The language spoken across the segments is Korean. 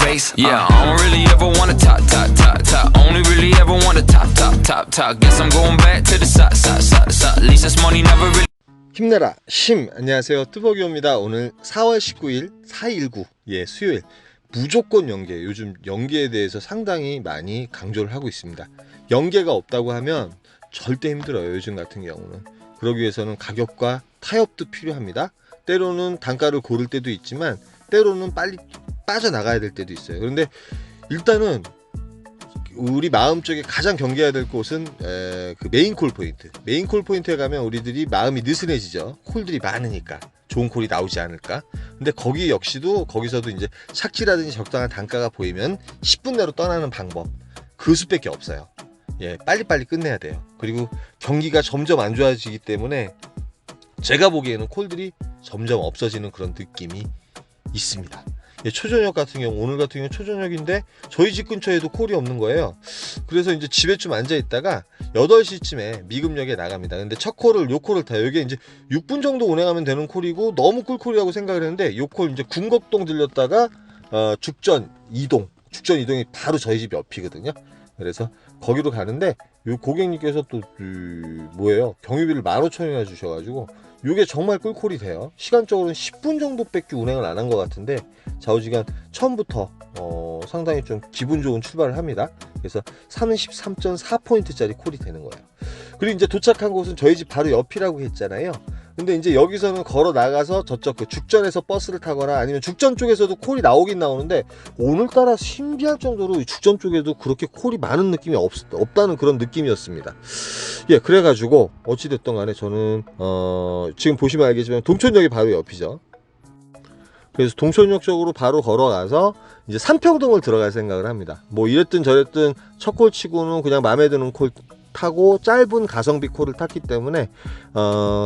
race. Yeah, I don't really ever wanna top. Only really ever wanna top. Guess I'm going back to the side. At least this money never really. 힘내라 심. 안녕하세요, 뚜벅이옵니다. 오늘 4월 19일 4.19 수요일 무조건 연계. 요즘 연계에 대해서 상당히 많이 강조를 하고 있습니다. 연계가 없다고 하면 절대 힘들어요. 요즘 같은 경우는. 그러기 위해서는 가격과 타협도 필요합니다. 때로는 단가를 고를 때도 있지만 때로는 빨리 빠져나가야 될 때도 있어요. 그런데 일단은 우리 마음속에 가장 경계해야 될 곳은 그 메인 콜 포인트. 메인 콜 포인트에 가면 우리들이 마음이 느슨해지죠. 콜들이 많으니까 좋은 콜이 나오지 않을까. 근데 거기 역시도 거기서도 이제 착지라든지 적당한 단가가 보이면 10분 내로 떠나는 방법, 그 수밖에 없어요. 빨리빨리 끝내야 돼요. 그리고 경기가 점점 안 좋아지기 때문에 제가 보기에는 콜들이 점점 없어지는 그런 느낌이 있습니다. 초저녁 같은 경우, 오늘 같은 경우 초저녁인데 저희 집 근처에도 콜이 없는 거예요. 그래서 이제 집에 좀 앉아 있다가 8시쯤에 미금역에 나갑니다. 근데 첫 콜을, 요 콜을 타요. 이게 이제 6분 정도 운행하면 되는 콜이고 너무 꿀콜이라고 생각을 했는데, 요 콜 이제 궁곡동 들렸다가 죽전 이동이 바로 저희 집 옆이거든요. 그래서 거기로 가는데 요 고객님께서 또 경유비를 15,000원이나 주셔가지고 요게 정말 꿀콜이 돼요. 시간적으로는 10분 정도밖에 운행을 안 한 것 같은데 좌우지간 처음부터 상당히 좀 기분 좋은 출발을 합니다. 그래서 33.4포인트짜리 콜이 되는 거예요. 그리고 이제 도착한 곳은 저희 집 바로 옆이라고 했잖아요. 근데 이제 여기서는 걸어 나가서 저쪽 그 죽전에서 버스를 타거나 아니면 죽전 쪽에서도 콜이 나오긴 나오는데, 오늘따라 신기할 정도로 죽전 쪽에도 그렇게 콜이 많은 느낌이 없다는 그런 느낌이었습니다. 그래가지고 어찌됐든 간에 저는 지금 보시면 알겠지만 동천역이 바로 옆이죠. 그래서 동천역 쪽으로 바로 걸어가서 이제 삼평동을 들어갈 생각을 합니다. 뭐 이랬든 저랬든 첫 콜 치고는 그냥 마음에 드는 콜 타고 짧은 가성비 콜을 탔기 때문에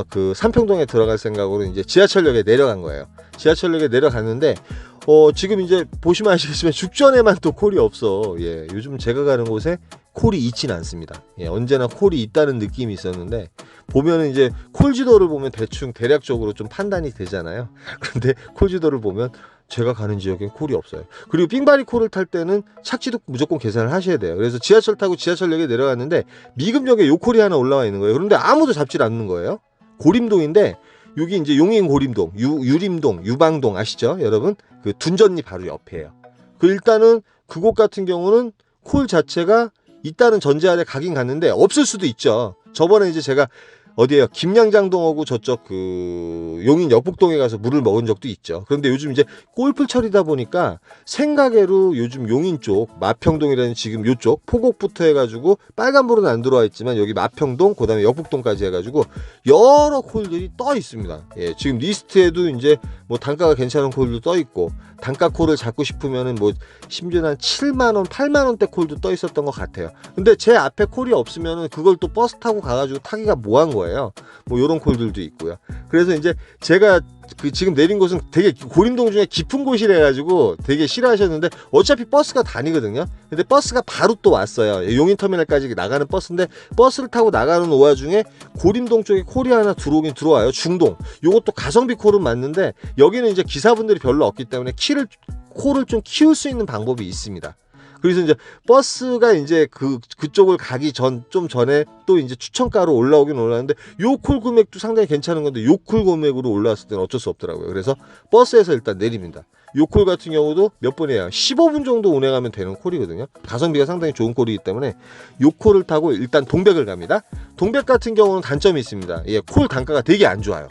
그 삼평동에 들어갈 생각으로 이제 지하철역에 내려간 거예요. 지하철역에 내려갔는데 지금 이제 보시면 아시겠지만 죽전에만 또 콜이 없어. 요즘 제가 가는 곳에 콜이 있진 않습니다. 언제나 콜이 있다는 느낌이 있었는데, 보면은 이제 콜 지도를 보면 대략적으로 좀 판단이 되잖아요. 그런데 콜 지도를 보면 제가 가는 지역엔 콜이 없어요. 그리고 삥바리 콜을 탈 때는 착지도 무조건 계산을 하셔야 돼요. 그래서 지하철 타고 지하철역에 내려갔는데 미금역에 요 콜이 하나 올라와 있는 거예요. 그런데 아무도 잡질 않는 거예요. 고림동인데 여기 이제 용인 고림동, 유림동, 유방동 아시죠, 여러분? 그 둔전리 바로 옆이에요. 일단은 그곳 같은 경우는 콜 자체가 있다는 전제 아래 가긴 갔는데 없을 수도 있죠. 저번에 이제 제가 어디에요? 김양장동하고 저쪽 그 용인 역북동에 가서 물을 먹은 적도 있죠. 그런데 요즘 이제 골프철이다 보니까 생가게로 요즘 용인 쪽 마평동이라는 지금 요쪽 포곡부터 해가지고 빨간불은 안 들어와 있지만 여기 마평동 그다음에 역북동까지 해가지고 여러 콜들이 떠 있습니다. 지금 리스트에도 이제 뭐 단가가 괜찮은 콜도 떠 있고, 단가 콜을 잡고 싶으면은 뭐 심지어 한 7만원 8만원대 콜도 떠 있었던 것 같아요. 근데 제 앞에 콜이 없으면은 그걸 또 버스 타고 가가지고 타기가 뭐한 거예요. 뭐 요런 콜들도 있고요. 그래서 이제 제가 지금 내린 곳은 되게 고림동 중에 깊은 곳이라 가지고 되게 싫어하셨는데 어차피 버스가 다니거든요. 근데 버스가 바로 또 왔어요. 용인터미널까지 나가는 버스인데 버스를 타고 나가는 와중에 고림동 쪽에 콜이 하나 들어오긴 들어와요. 중동. 요것도 가성비 콜은 맞는데 여기는 이제 기사분들이 별로 없기 때문에 콜을 좀 키울 수 있는 방법이 있습니다. 그래서 이제 버스가 이제 그쪽을 가기 좀 전에 또 이제 추천가로 올라오긴 올라왔는데 요 콜 금액도 상당히 괜찮은 건데 요 콜 금액으로 올라왔을 때는 어쩔 수 없더라고요. 그래서 버스에서 일단 내립니다. 요 콜 같은 경우도 몇 분이에요? 15분 정도 운행하면 되는 콜이거든요. 가성비가 상당히 좋은 콜이기 때문에 요 콜을 타고 일단 동백을 갑니다. 동백 같은 경우는 단점이 있습니다. 콜 단가가 되게 안 좋아요.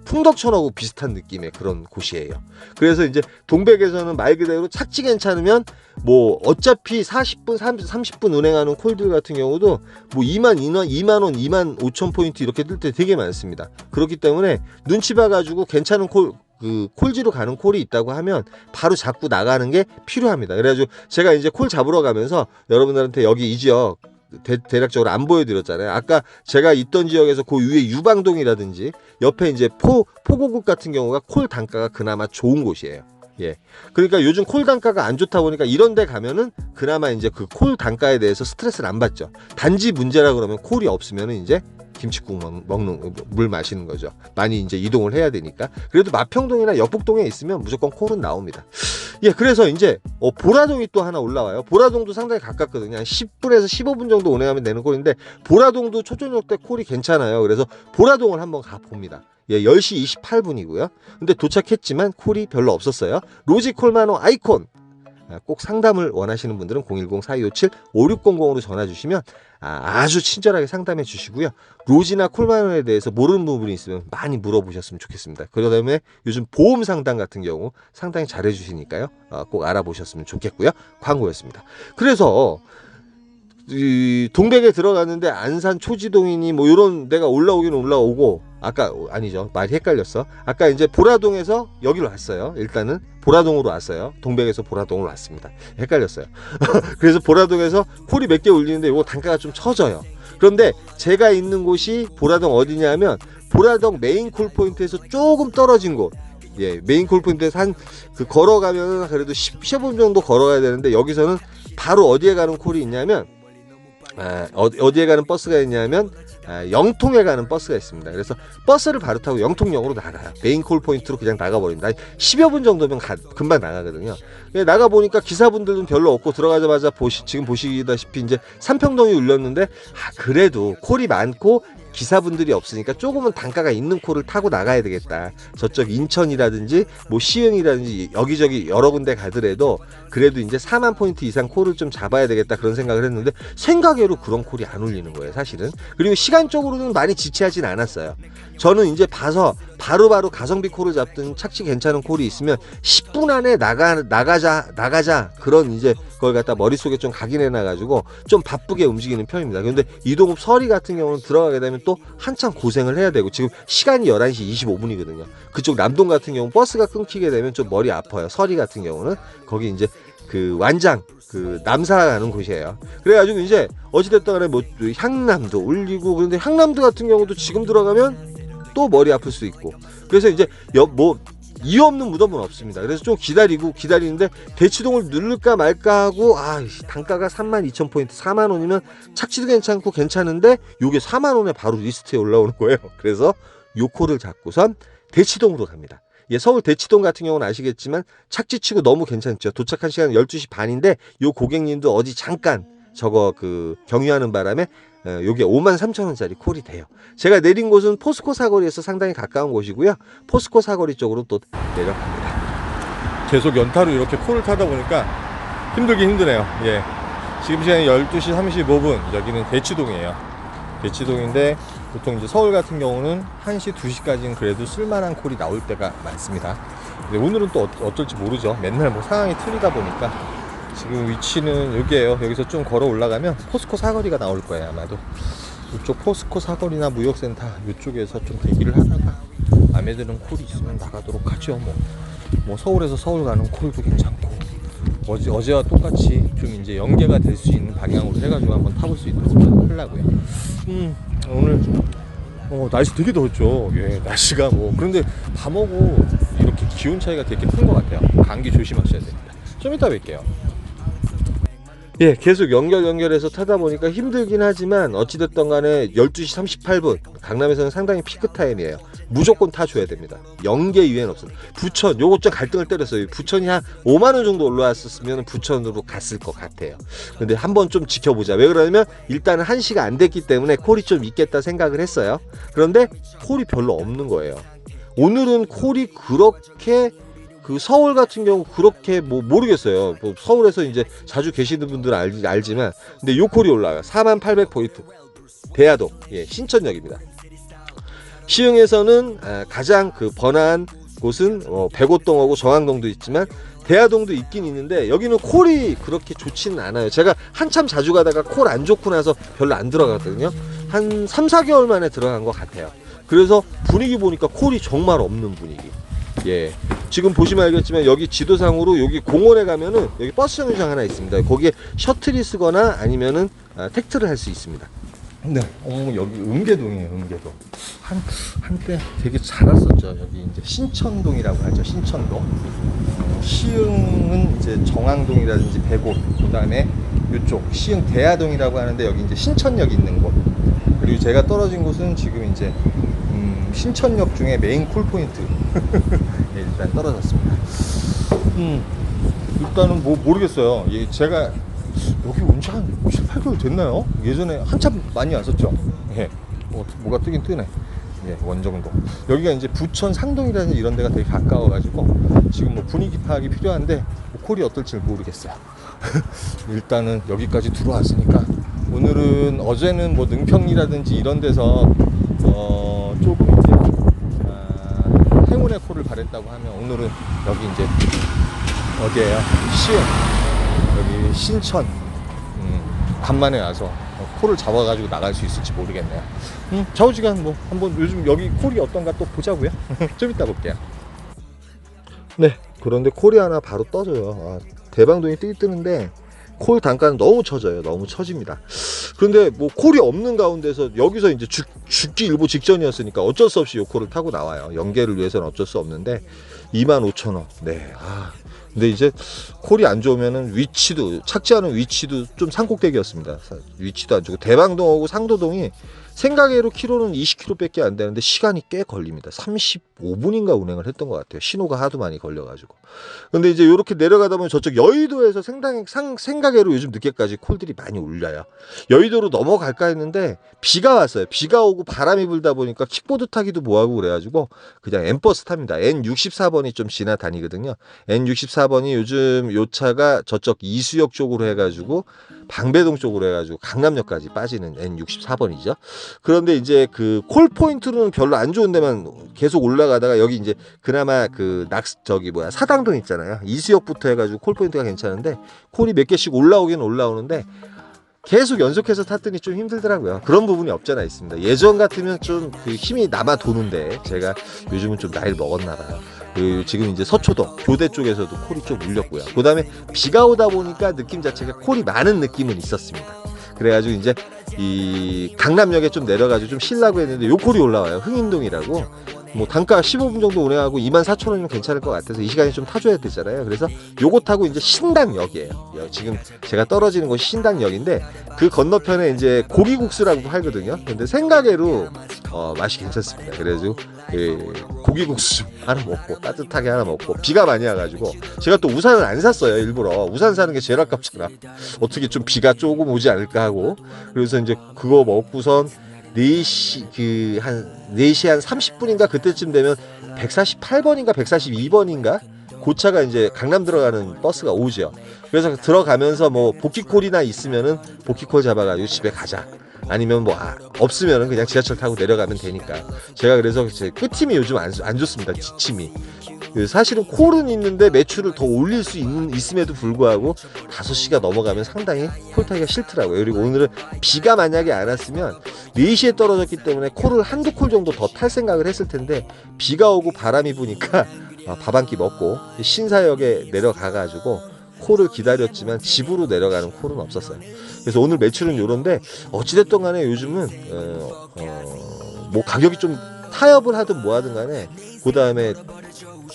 풍덕천하고 비슷한 느낌의 그런 곳이에요. 그래서 이제 동백에서는 말 그대로 착지 괜찮으면 뭐 어차피 40분 30분 운행하는 콜들 같은 경우도 뭐 2만원 2만 5천 포인트 이렇게 뜰 때 되게 많습니다. 그렇기 때문에 눈치 봐가지고 괜찮은 콜지로 가는 콜이 있다고 하면 바로 잡고 나가는 게 필요합니다. 그래가지고 제가 이제 콜 잡으러 가면서 여러분들한테 여기 이 지역 대략적으로 안 보여드렸잖아요. 아까 제가 있던 지역에서 그 위에 유방동이라든지 옆에 이제 포고국 같은 경우가 콜 단가가 그나마 좋은 곳이에요. 그러니까 요즘 콜 단가가 안 좋다 보니까 이런 데 가면은 그나마 이제 그 콜 단가에 대해서 스트레스를 안 받죠. 단지 문제라 그러면 콜이 없으면은 이제 김칫국 먹는 물 마시는 거죠. 많이 이제 이동을 해야 되니까. 그래도 마평동이나 역북동에 있으면 무조건 콜은 나옵니다. 예, 그래서 이제 보라동이 또 하나 올라와요. 보라동도 상당히 가깝거든요. 한 10분에서 15분 정도 운행하면 되는 콜인데 보라동도 초저녁 때 콜이 괜찮아요. 그래서 보라동을 한번 가봅니다. 예, 10시 28분이고요. 근데 도착했지만 콜이 별로 없었어요. 로지콜만호 아이콘. 꼭 상담을 원하시는 분들은 010-4257-5600으로 전화 주시면 아주 친절하게 상담해 주시고요. 로지나 콜만호에 대해서 모르는 부분이 있으면 많이 물어보셨으면 좋겠습니다. 그러다 보면 요즘 보험 상담 같은 경우 상당히 잘해 주시니까요. 꼭 알아보셨으면 좋겠고요. 광고였습니다. 그래서 이 동백에 들어갔는데 안산 초지동이니 뭐 이런 데가 올라오긴 올라오고, 아까 아니죠, 말이 헷갈렸어. 아까 이제 보라동에서 여기로 왔어요. 일단은 보라동으로 왔어요. 동백에서 보라동으로 왔습니다. 헷갈렸어요. 그래서 보라동에서 콜이 몇 개 울리는데 이거 단가가 좀 처져요. 그런데 제가 있는 곳이 보라동 어디냐면 보라동 메인 콜 포인트에서 조금 떨어진 곳. 예, 메인 콜 포인트에서 걸어가면 그래도 15분 정도 걸어가야 되는데, 여기서는 바로 어디에 가는 콜이 있냐면 어디에 가는 버스가 있냐면 영통에 가는 버스가 있습니다. 그래서 버스를 바로 타고 영통역으로 나가요. 메인 콜 포인트로 그냥 나가버립니다. 10여 분 정도면 금방 나가거든요. 나가보니까 기사분들은 별로 없고, 들어가자마자 지금 보시다시피 이제 삼평동이 울렸는데, 그래도 콜이 많고 기사분들이 없으니까 조금은 단가가 있는 콜을 타고 나가야 되겠다. 저쪽 인천이라든지 뭐 시흥이라든지 여기저기 여러 군데 가더라도 그래도 이제 4만 포인트 이상 콜을 좀 잡아야 되겠다, 그런 생각을 했는데, 생각외로 그런 콜이 안 울리는 거예요, 사실은. 그리고 시간적으로는 많이 지체하진 않았어요. 저는 이제 봐서 바로바로 가성비 콜을 잡든 착취 괜찮은 콜이 있으면 10분 안에 나가자 그런 이제 그걸 갖다 머릿속에 좀 각인해놔가지고 좀 바쁘게 움직이는 편입니다. 그런데 이동읍 서리 같은 경우는 들어가게 되면 또 한참 고생을 해야 되고, 지금 시간이 11시 25분이거든요. 그쪽 남동 같은 경우 버스가 끊기게 되면 좀 머리 아파요. 서리 같은 경우는 거기 이제 그 완장 남사 가는 곳이에요. 그래가지고 이제 어찌됐든 간에 뭐 향남도 울리고, 그런데 향남도 같은 경우도 지금 들어가면 또 머리 아플 수 있고, 그래서 이제 이유 없는 무덤은 없습니다. 그래서 좀 기다리는데 대치동을 누를까 말까 하고, 단가가 32,000포인트 4만원이면 착취도 괜찮고 괜찮은데 요게 4만원에 바로 리스트에 올라오는 거예요. 그래서 요 콜을 잡고선 대치동으로 갑니다. 예, 서울 대치동 같은 경우는 아시겠지만 착지치고 너무 괜찮죠. 도착한 시간은 12시 반인데 요 고객님도 어디 잠깐 경유하는 바람에 요게 53,000원짜리 콜이 돼요. 제가 내린 곳은 포스코 사거리에서 상당히 가까운 곳이고요. 포스코 사거리 쪽으로 또 내려갑니다. 계속 연타로 이렇게 콜을 타다 보니까 힘들긴 힘드네요. 예, 지금 시간이 12시 35분, 여기는 대치동이에요. 대치동인데 보통 이제 서울 같은 경우는 1시, 2시까지는 그래도 쓸만한 콜이 나올 때가 많습니다. 근데 오늘은 또 어떨지 모르죠. 맨날 뭐 상황이 틀리다 보니까. 지금 위치는 여기에요. 여기서 좀 걸어 올라가면 포스코 사거리가 나올 거예요, 아마도. 이쪽 포스코 사거리나 무역센터 이쪽에서 좀 대기를 하다가 마음에 드는 콜이 있으면 나가도록 하죠. 뭐 서울에서 서울 가는 콜도 괜찮고, 어제와 똑같이 좀 이제 연계가 될 수 있는 방향으로 해가지고 한번 타볼 수 있도록 하려고요. 오늘 날씨 되게 더웠죠. 예, 날씨가 그런데 밤하고 이렇게 기온 차이가 되게 큰 것 같아요. 감기 조심하셔야 됩니다. 좀 이따 뵐게요. 예, 계속 연결해서 타다 보니까 힘들긴 하지만 어찌됐든 간에 12시 38분 강남에서는 상당히 피크 타임이에요. 무조건 타줘야 됩니다. 연계 이외엔 없어요. 부천 요거 좀 갈등을 때렸어요. 부천이 한 5만원 정도 올라왔었으면 부천으로 갔을 것 같아요. 근데 한번 좀 지켜보자. 왜 그러냐면 일단은 1시가 안 됐기 때문에 콜이 좀 있겠다 생각을 했어요. 그런데 콜이 별로 없는 거예요. 오늘은 콜이 그렇게 서울 같은 경우 그렇게 모르겠어요. 서울에서 이제 자주 계시는 분들은 알지만, 근데 요 콜이 올라와요. 4800포인트. 대야동, 예, 신천역입니다. 시흥에서는 가장 번화한 곳은 백오동하고 정왕동도 있지만 대야동도 있긴 있는데, 여기는 콜이 그렇게 좋지는 않아요. 제가 한참 자주 가다가 콜 안 좋고 나서 별로 안 들어갔거든요. 한 3, 4개월 만에 들어간 것 같아요. 그래서 분위기 보니까 콜이 정말 없는 분위기. 예, 지금 보시면 알겠지만 여기 지도상으로 여기 공원에 가면은 여기 버스 정류장 하나 있습니다. 거기에 셔틀이 쓰거나 아니면은 택트를 할 수 있습니다. 네, 여기 음계동이에요. 음계동. 한때 되게 잘 왔었죠. 여기 이제 신천동이라고 하죠. 신천동. 시흥은 이제 정왕동이라든지 백옷, 그 다음에 이쪽 시흥 대야동이라고 하는데, 여기 이제 신천역 있는 곳. 그리고 제가 떨어진 곳은 지금 이제 신천역 중에 메인 콜포인트 예, 일단 떨어졌습니다. 일단은 뭐 모르겠어요. 예, 제가 여기 온 지 한 7, 8개월 됐나요? 예전에 한참 많이 왔었죠. 예, 뭐가 뜨긴 뜨네. 예, 원정도. 여기가 이제 부천 상동이라는 이런 데가 되게 가까워가지고 지금 뭐 분위기 파악이 필요한데 뭐 콜이 어떨지 모르겠어요. 일단은 여기까지 들어왔으니까 오늘은 어제는 뭐 능평이라든지 이런 데서 조금 이제 행운의 콜을 바랬다고 하면 오늘은 여기 이제 어디에요? 시흥 여기 신천 간만에 와서 콜을 잡아가지고 나갈 수 있을지 모르겠네요. 좌우지간 뭐 한번 요즘 여기 콜이 어떤가 또 보자고요. 좀 이따 볼게요. 네, 그런데 콜이 하나 바로 떠져요. 대방동이 뜨는데 콜 단가는 너무 처져요. 너무 처집니다. 그런데 뭐 콜이 없는 가운데서 여기서 이제 죽기 일보 직전이었으니까 어쩔 수 없이 요 콜을 타고 나와요. 연계를 위해서는 어쩔 수 없는데 25,000원. 네. 근데 이제 콜이 안 좋으면은 위치도 착지하는 위치도 좀 산꼭대기였습니다. 위치도 안 좋고 대방동하고 상도동이 생각외로 키로는 20km 밖에 안 되는데 시간이 꽤 걸립니다. 35분인가 운행을 했던 것 같아요. 신호가 하도 많이 걸려가지고. 근데 이제 이렇게 내려가다 보면 저쪽 여의도에서 생각외로 요즘 늦게까지 콜들이 많이 울려요. 여의도로 넘어갈까 했는데 비가 왔어요. 비가 오고 바람이 불다 보니까 킥보드 타기도 뭐하고 그래가지고 그냥 N버스 탑니다. N64번이 좀 지나다니거든요. N64번이 요즘 요 차가 저쪽 이수역 쪽으로 해가지고 방배동 쪽으로 해가지고 강남역까지 빠지는 N64번이죠. 그런데 이제 그 콜 포인트로는 별로 안 좋은 데만 계속 올라가다가 여기 이제 그나마 그 사당동 있잖아요. 이수역부터 해가지고 콜 포인트가 괜찮은데 콜이 몇 개씩 올라오긴 올라오는데 계속 연속해서 탔더니 좀 힘들더라고요. 그런 부분이 없잖아 있습니다. 예전 같으면 좀 그 힘이 남아 도는데 제가 요즘은 좀 나이를 먹었나 봐요. 지금 이제 서초동 교대 쪽에서도 콜이 좀 울렸고요. 그 다음에 비가 오다 보니까 느낌 자체가 콜이 많은 느낌은 있었습니다. 그래가지고 이제 이 강남역에 좀 내려가지고 좀 쉬려고 했는데 요 콜이 올라와요. 흥인동이라고. 뭐 단가 15분 정도 운행하고 24,000원이면 괜찮을 것 같아서 이 시간에 좀 타줘야 되잖아요. 그래서 요거 타고 이제 신당역이에요. 지금 제가 떨어지는 곳이 신당역인데 그 건너편에 이제 고기국수라고 팔거든요. 근데 생각외로 맛이 괜찮습니다. 그래서 고기국수 하나 먹고 따뜻하게 하나 먹고 비가 많이 와가지고 제가 또 우산을 안 샀어요. 일부러 우산 사는 게 제일 아깝잖아. 어떻게 좀 비가 조금 오지 않을까 하고 그래서 이제 그거 먹고선 4시 한 4시 한 30분인가 그때쯤 되면 148번인가 142번인가 고차가 이제 강남 들어가는 버스가 오죠. 그래서 들어가면서 뭐 복귀콜이나 있으면은 복귀콜 잡아가지고 집에 가자. 아니면 뭐 없으면은 그냥 지하철 타고 내려가면 되니까. 제가 그래서 제 끝팀이 요즘 안 좋습니다. 뒷팀이. 사실은 콜은 있는데 매출을 더 올릴 수 있음에도 불구하고 5시가 넘어가면 상당히 콜 타기가 싫더라고요. 그리고 오늘은 비가 만약에 안 왔으면 4시에 떨어졌기 때문에 콜을 한두 콜 정도 더 탈 생각을 했을 텐데 비가 오고 바람이 부니까 밥 한 끼 먹고 신사역에 내려가가지고 콜을 기다렸지만 집으로 내려가는 콜은 없었어요. 그래서 오늘 매출은 요런데 어찌됐든 간에 요즘은 뭐 가격이 좀 타협을 하든 뭐 하든 간에 그 다음에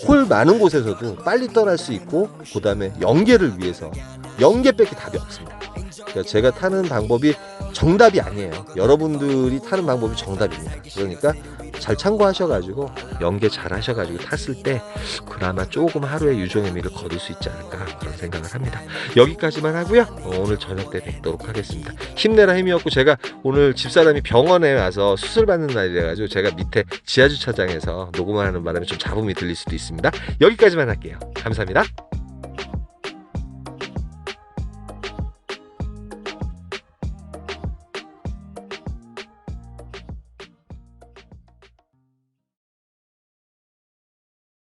콜 많은 곳에서도 빨리 떠날 수 있고 그 다음에 연계를 위해서 연계밖에 답이 없습니다. 그러니까 제가 타는 방법이 정답이 아니에요. 여러분들이 타는 방법이 정답입니다. 그러니까 잘 참고하셔가지고 연계 잘 하셔가지고 탔을 때 그나마 조금 하루의 유종의미를 거둘 수 있지 않을까 그런 생각을 합니다. 여기까지만 하고요. 오늘 저녁 때 뵙도록 하겠습니다. 힘내라 힘이었고 제가 오늘 집사람이 병원에 와서 수술받는 날이라가지고 제가 밑에 지하주차장에서 녹음을 하는 바람에 좀 잡음이 들릴 수도 있습니다. 여기까지만 할게요. 감사합니다.